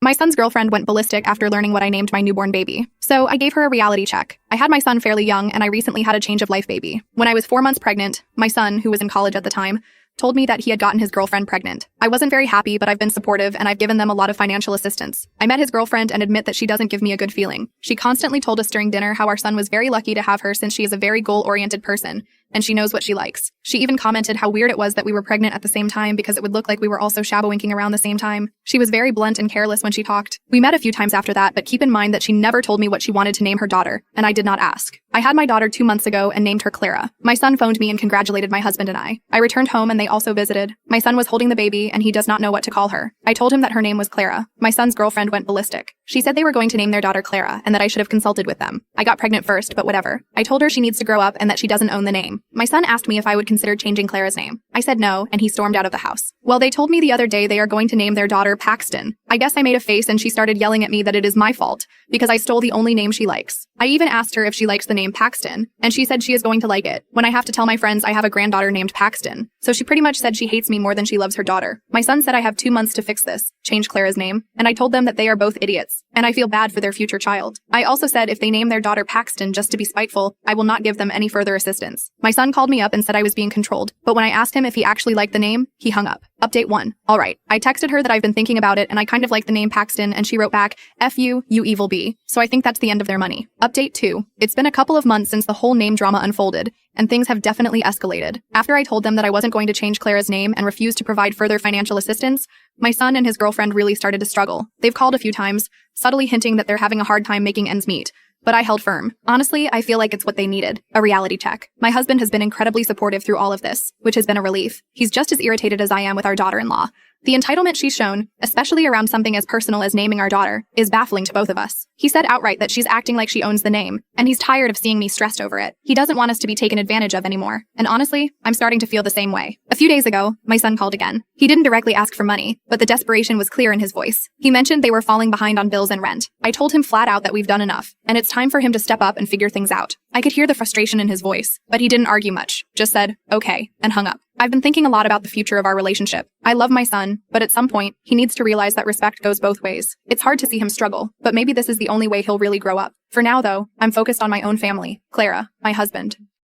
My son's girlfriend went ballistic after learning what I named my newborn baby. So I gave her a reality check. I had my son fairly young, and I recently had a change of life baby. When I was 4 months pregnant, my son, who was in college at the time, told me that he had gotten his girlfriend pregnant. I wasn't very happy, but I've been supportive and I've given them a lot of financial assistance. I met his girlfriend and admit that she doesn't give me a good feeling. She constantly told us during dinner how our son was very lucky to have her since she is a very goal-oriented person, and she knows what she likes. She even commented how weird it was that we were pregnant at the same time because it would look like we were also shadow-winking around the same time. She was very blunt and careless when she talked. We met a few times after that, but keep in mind that she never told me what she wanted to name her daughter, and I did not ask. I had my daughter 2 months ago and named her Clara. My son phoned me and congratulated my husband and I. I returned home and they also visited. My son was holding the baby and he does not know what to call her. I told him that her name was Clara. My son's girlfriend went ballistic. She said they were going to name their daughter Clara and that I should have consulted with them. I got pregnant first, but whatever. I told her she needs to grow up and that she doesn't own the name. My son asked me if I would consider changing Clara's name. I said no, and he stormed out of the house. Well, they told me the other day they are going to name their daughter Paxton. I guess I made a face and she started yelling at me that it is my fault because I stole the only name she likes. I even asked her if she likes the name Paxton, and she said she is going to like it. When I have to tell my friends I have a granddaughter named Paxton. So she pretty much said she hates me more than she loves her daughter. My son said I have 2 months to fix this, change Clara's name, and I told them that they are both idiots, and I feel bad for their future child. I also said if they name their daughter Paxton just to be spiteful, I will not give them any further assistance. My son called me up and said I was being controlled, but when I asked him if he actually liked the name, he hung up. Update 1. Alright, I texted her that I've been thinking about it and I kind of like the name Paxton, and she wrote back, F you evil bee. So I think that's the end of their money. Update 2. It's been a couple of months since the whole name drama unfolded, and things have definitely escalated. After I told them that I wasn't going to change Clara's name and refused to provide further financial assistance, my son and his girlfriend really started to struggle. They've called a few times, subtly hinting that they're having a hard time making ends meet. But I held firm. Honestly, I feel like it's what they needed. A reality check. My husband has been incredibly supportive through all of this, which has been a relief. He's just as irritated as I am with our daughter-in-law. The entitlement she's shown, especially around something as personal as naming our daughter, is baffling to both of us. He said outright that she's acting like she owns the name, and he's tired of seeing me stressed over it. He doesn't want us to be taken advantage of anymore. And honestly, I'm starting to feel the same way. A few days ago, my son called again. He didn't directly ask for money, but the desperation was clear in his voice. He mentioned they were falling behind on bills and rent. I told him flat out that we've done enough, and it's time for him to step up and figure things out. I could hear the frustration in his voice, but he didn't argue much, just said, okay, and hung up. I've been thinking a lot about the future of our relationship. I love my son, but at some point, he needs to realize that respect goes both ways. It's hard to see him struggle, but maybe this is the only way he'll really grow up. For now, though, I'm focused on my own family, Clara, my husband.